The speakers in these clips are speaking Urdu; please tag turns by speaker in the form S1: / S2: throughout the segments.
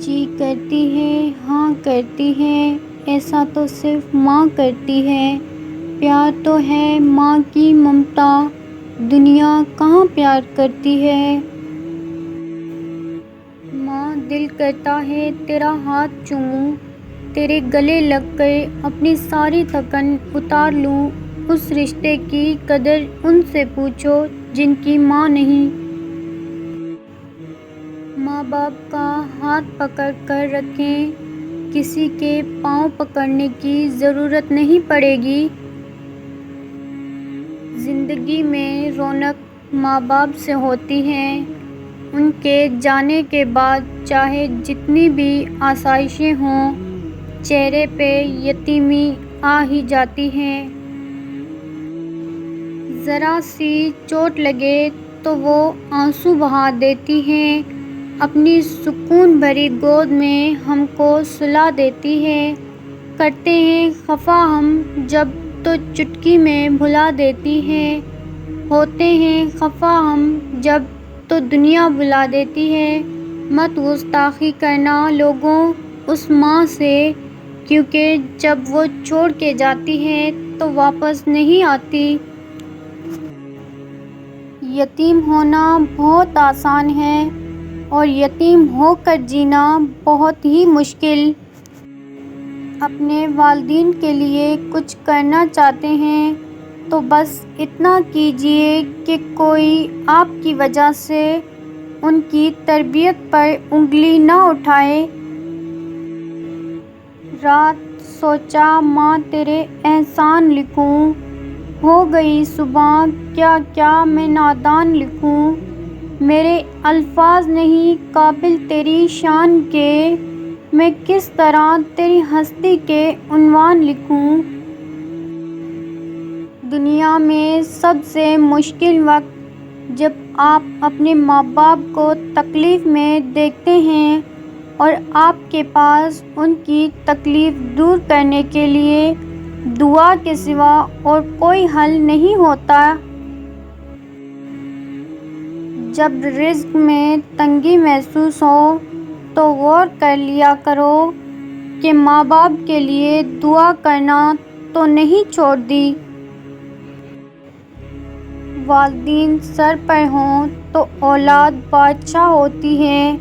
S1: جی کرتی ہے ہاں کرتی ہے، ایسا تو صرف ماں کرتی ہے۔ پیار تو ہے ماں کی ممتا، دنیا کہاں پیار کرتی ہے۔ ماں دل کرتا ہے تیرا ہاتھ چوموں، تیرے گلے لگ کر اپنی ساری تھکن اتار لوں۔ اس رشتے کی قدر ان سے پوچھو جن کی ماں نہیں۔ ماں باپ کا ہاتھ پکڑ کر رکھیں، کسی کے پاؤں پکڑنے کی ضرورت نہیں پڑے گی۔ زندگی میں رونق ماں باپ سے ہوتی ہے، ان کے جانے کے بعد چاہے جتنی بھی آسائشیں ہوں، چہرے پہ یتیمی آ ہی جاتی ہے۔ ذرا سی چوٹ لگے تو وہ آنسو بہا دیتی ہیں، اپنی سکون بھری گود میں ہم کو سلا دیتی ہے۔ کرتے ہیں خفا ہم جب تو چٹکی میں بھلا دیتی ہے، ہوتے ہیں خفا ہم جب تو دنیا بھلا دیتی ہے۔ مت گستاخی کرنا لوگوں اس ماں سے، کیونکہ جب وہ چھوڑ کے جاتی ہے تو واپس نہیں آتی۔ یتیم ہونا بہت آسان ہے اور یتیم ہو کر جینا بہت ہی مشکل۔ اپنے والدین کے لیے کچھ کرنا چاہتے ہیں تو بس اتنا کیجیے کہ کوئی آپ کی وجہ سے ان کی تربیت پر انگلی نہ اٹھائے۔ رات سوچا ماں تیرے احسان لکھوں، ہو گئی صبح کیا کیا میں نادان لکھوں۔ میرے الفاظ نہیں قابل تیری شان کے، میں کس طرح تیری ہستی کے عنوان لکھوں۔ دنیا میں سب سے مشکل وقت جب آپ اپنے ماں باپ کو تکلیف میں دیکھتے ہیں اور آپ کے پاس ان کی تکلیف دور کرنے کے لیے دعا کے سوا اور کوئی حل نہیں ہوتا۔ جب رزق میں تنگی محسوس ہو تو غور کر لیا کرو کہ ماں باپ کے لیے دعا کرنا تو نہیں چھوڑ دی۔ والدین سر پر ہوں تو اولاد بادشاہ ہوتی ہے۔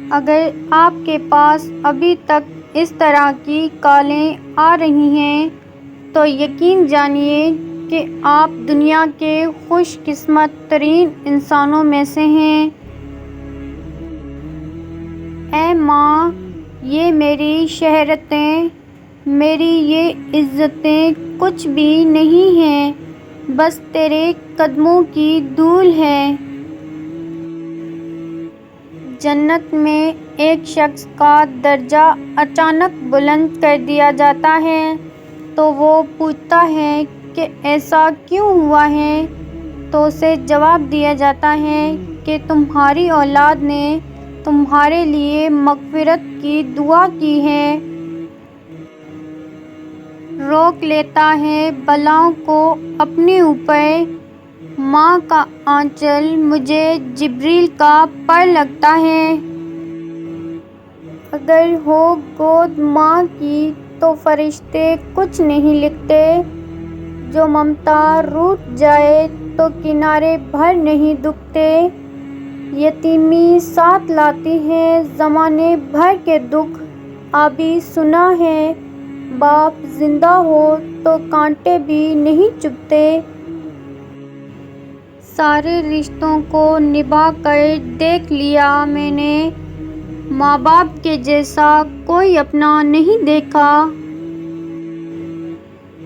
S1: اگر آپ کے پاس ابھی تک اس طرح کی کالیں آ رہی ہیں تو یقین جانیے کہ آپ دنیا کے خوش قسمت ترین انسانوں میں سے ہیں۔ اے ماں، یہ میری شہرتیں، میری یہ عزتیں کچھ بھی نہیں ہیں، بس تیرے قدموں کی دھول ہیں۔ جنت میں ایک شخص کا درجہ اچانک بلند کر دیا جاتا ہے تو وہ پوچھتا ہے کہ ایسا کیوں ہوا ہے؟ تو اسے جواب دیا جاتا ہے کہ تمہاری اولاد نے تمہارے لیے مغفرت کی دعا کی ہے۔ روک لیتا ہے بلاؤں کو اپنے اوپر، ماں کا آنچل مجھے جبریل کا پر لگتا ہے۔ اگر ہو گود ماں کی تو فرشتے کچھ نہیں لکھتے، جو ممتا روٹھ جائے تو کنارے بھر نہیں دکھتے۔ یتیمی ساتھ لاتی ہے زمانے بھر کے دکھ، ابھی سنا ہے باپ زندہ ہو تو کانٹے بھی نہیں چبھتے۔ سارے رشتوں کو نبھا کر دیکھ لیا میں نے، ماں باپ کے جیسا کوئی اپنا نہیں دیکھا۔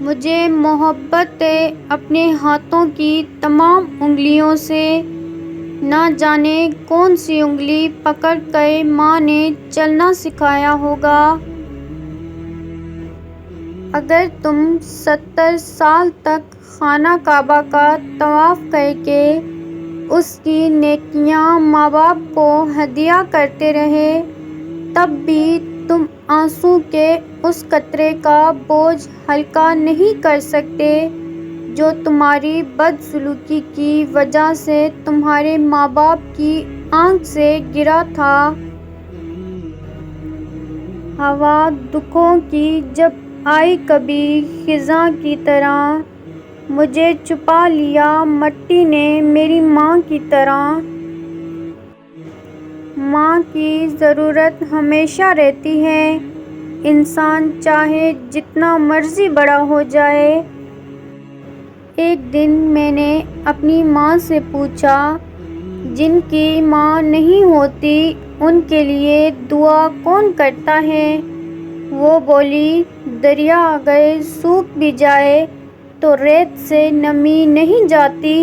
S1: مجھے محبت ہے اپنے ہاتھوں کی تمام انگلیوں سے، نہ جانے کون سی انگلی پکڑ کر ماں نے چلنا سکھایا ہوگا۔ اگر تم 70 سال تک خانہ کعبہ کا طواف کر کے اس کی نیکیاں ماں باپ کو ہدیہ کرتے رہے، تب بھی تم آنسو کے اس قطرے کا بوجھ ہلکا نہیں کر سکتے جو تمہاری بدسلوکی کی وجہ سے تمہارے ماں باپ کی آنکھ سے گرا تھا۔ ہوا دکھوں کی جب آئی کبھی خزاں کی طرح، مجھے چھپا لیا مٹی نے میری ماں کی طرح۔ ماں کی ضرورت ہمیشہ رہتی ہے، انسان چاہے جتنا مرضی بڑا ہو جائے۔ ایک دن میں نے اپنی ماں سے پوچھا، جن کی ماں نہیں ہوتی ان کے لیے دعا کون کرتا ہے؟ وہ بولی، دریا اگر سوکھ بھی جائے تو ریت سے نمی نہیں جاتی۔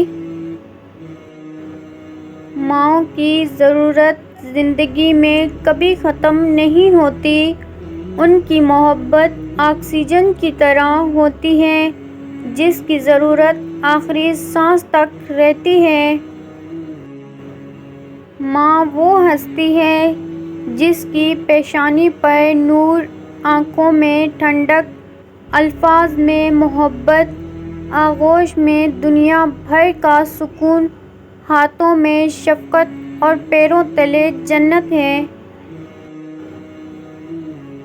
S1: ماؤں کی ضرورت زندگی میں کبھی ختم نہیں ہوتی، ان کی محبت آکسیجن کی طرح ہوتی ہے جس کی ضرورت آخری سانس تک رہتی ہے۔ ماں وہ ہستی ہے جس کی پیشانی پر نور، آنکھوں میں ٹھنڈک، الفاظ میں محبت، آغوش میں دنیا بھر کا سکون، ہاتھوں میں شفقت اور پیروں تلے جنت ہے۔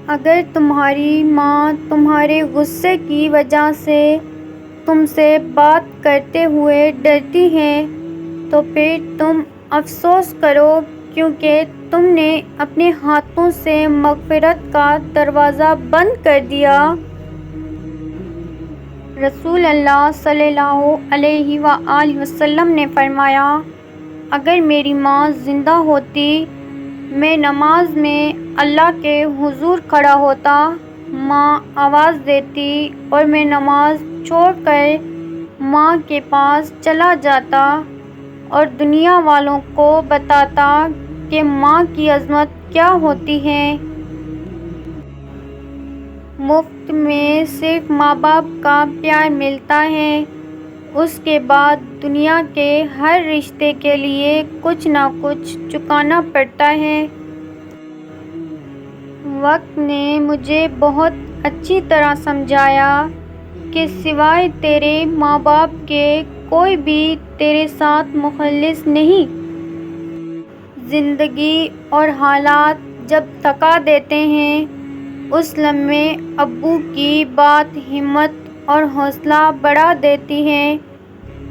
S1: اگر تمہاری ماں تمہارے غصے کی وجہ سے تم سے بات کرتے ہوئے ڈرتی ہے تو پھر تم افسوس کرو، کیونکہ تم نے اپنے ہاتھوں سے مغفرت کا دروازہ بند کر دیا۔ رسول اللہ صلی اللہ علیہ وآلہ وسلم نے فرمایا، اگر میری ماں زندہ ہوتی، میں نماز میں اللہ کے حضور کھڑا ہوتا، ماں آواز دیتی اور میں نماز چھوڑ کر ماں کے پاس چلا جاتا اور دنیا والوں کو بتاتا کہ ماں کی عظمت کیا ہوتی ہے۔ مفت میں صرف ماں باپ کا پیار ملتا ہے، اس کے بعد دنیا کے ہر رشتے کے لیے کچھ نہ کچھ چکانا پڑتا ہے۔ وقت نے مجھے بہت اچھی طرح سمجھایا کہ سوائے تیرے ماں باپ کے کوئی بھی تیرے ساتھ مخلص نہیں۔ زندگی اور حالات جب تھکا دیتے ہیں، اس لمحے ابو کی بات ہمت اور حوصلہ بڑھا دیتی ہے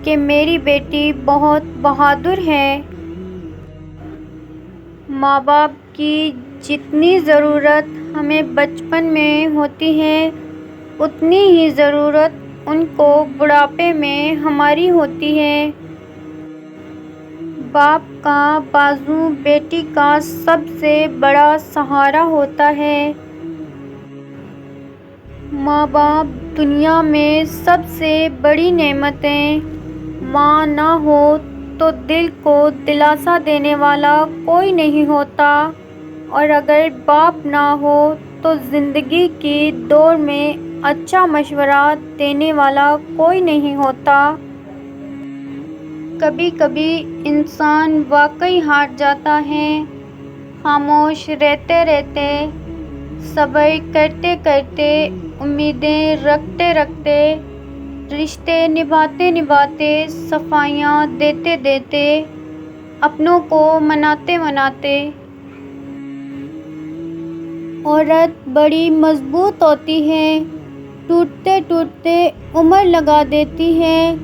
S1: کہ میری بیٹی بہت بہادر ہے۔ ماں باپ کی جتنی ضرورت ہمیں بچپن میں ہوتی ہے، اتنی ہی ضرورت ان کو بڑھاپے میں ہماری ہوتی ہے۔ باپ کا بازو بیٹی کا سب سے بڑا سہارا ہوتا ہے۔ ماں باپ دنیا میں سب سے بڑی نعمتیں۔ ماں نہ ہو تو دل کو دلاسا دینے والا کوئی نہیں ہوتا، اور اگر باپ نہ ہو تو زندگی کی دوڑ میں اچھا مشورہ دینے والا کوئی نہیں ہوتا۔ کبھی کبھی انسان واقعی ہار جاتا ہے، خاموش رہتے رہتے، صبر کرتے کرتے، امیدیں رکھتے رکھتے، رشتے نبھاتے نبھاتے، صفائیاں دیتے دیتے، اپنوں کو مناتے مناتے۔ عورت بڑی مضبوط ہوتی ہے، ٹوٹتے ٹوٹتے عمر لگا دیتی ہے،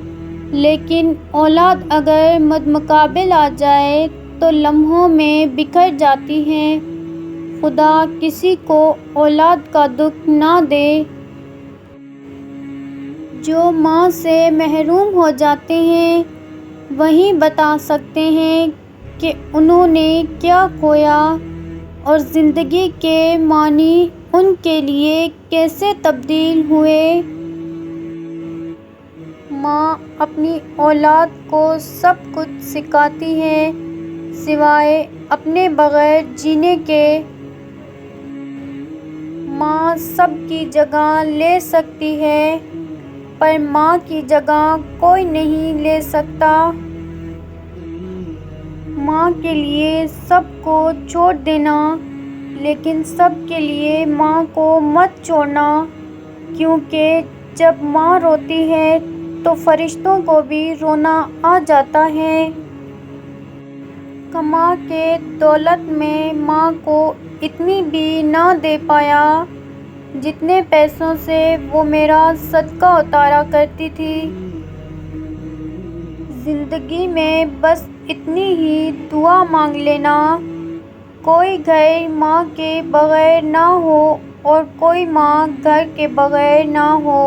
S1: لیکن اولاد اگر مدمقابل آ جائے تو لمحوں میں بکھر جاتی ہے۔ خدا کسی کو اولاد کا دکھ نہ دے۔ جو ماں سے محروم ہو جاتے ہیں، وہی بتا سکتے ہیں کہ انہوں نے کیا کھویا اور زندگی کے معنی ان کے لیے کیسے تبدیل ہوئے۔ ماں اپنی اولاد کو سب کچھ سکھاتی ہے سوائے اپنے بغیر جینے کے۔ ماں سب کی جگہ لے سکتی ہے، پر ماں کی جگہ کوئی نہیں لے سکتا۔ ماں کے لیے سب کو چھوڑ دینا، لیکن سب کے لیے ماں کو مت چھوڑنا، کیونکہ جب ماں روتی ہے تو فرشتوں کو بھی رونا آ جاتا ہے۔ کما کے دولت میں ماں کو اتنی بھی نہ دے پایا جتنے پیسوں سے وہ میرا صدقہ اتارا کرتی تھی۔ زندگی میں بس اتنی ہی دعا مانگ لینا، کوئی گھر ماں کے بغیر نہ ہو اور کوئی ماں گھر کے بغیر نہ ہو۔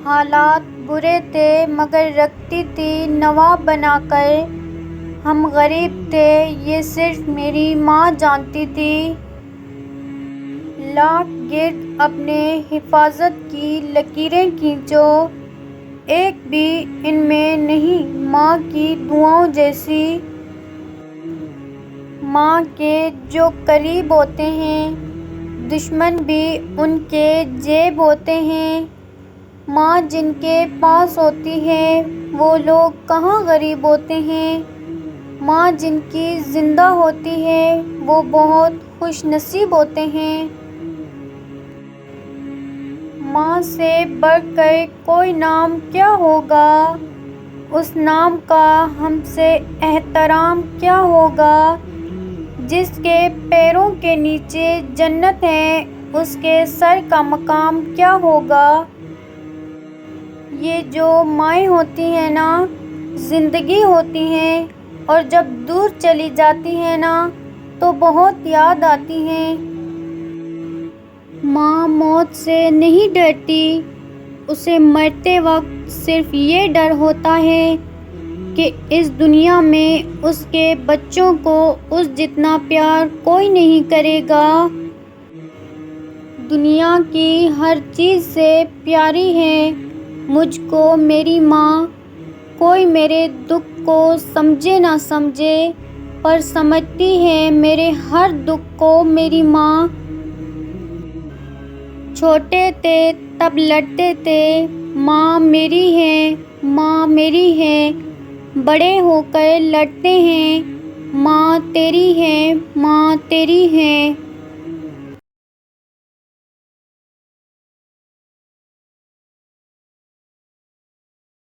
S1: حالات برے تھے مگر رکھتی تھی نواب بنا کر، ہم غریب تھے یہ صرف میری ماں جانتی تھی۔ لاکھ گرد اپنے حفاظت کی لکیریں کھینچو، ایک بھی ان میں نہیں ماں کی دعاؤں جیسی۔ ماں کے جو قریب ہوتے ہیں دشمن بھی ان کے جیب ہوتے ہیں۔ ماں جن کے پاس ہوتی ہے وہ لوگ کہاں غریب ہوتے ہیں۔ ماں جن کی زندہ ہوتی ہے وہ بہت خوش نصیب ہوتے ہیں۔ ماں سے بڑھ کر کوئی نام کیا ہوگا، اس نام کا ہم سے احترام کیا ہوگا۔ جس کے پیروں کے نیچے جنت ہے اس کے سر کا مقام کیا ہوگا۔ یہ جو مائیں ہوتی ہیں نا زندگی ہوتی ہیں، اور جب دور چلی جاتی ہیں نا تو بہت یاد آتی ہیں۔ ماں موت سے نہیں ڈرتی، اسے مرتے وقت صرف یہ ڈر ہوتا ہے کہ اس دنیا میں اس کے بچوں کو اس جتنا پیار کوئی نہیں کرے گا۔ دنیا کی ہر چیز سے پیاری ہے مجھ کو میری ماں، کوئی میرے دکھ کو سمجھے نہ سمجھے پر سمجھتی ہے میرے ہر دکھ کو میری ماں۔ چھوٹے تھے تب لڑتے تھے ماں میری ہے ماں میری ہے، بڑے ہو کر لڑتے ہیں ماں تیری ہے ماں تیری ہے۔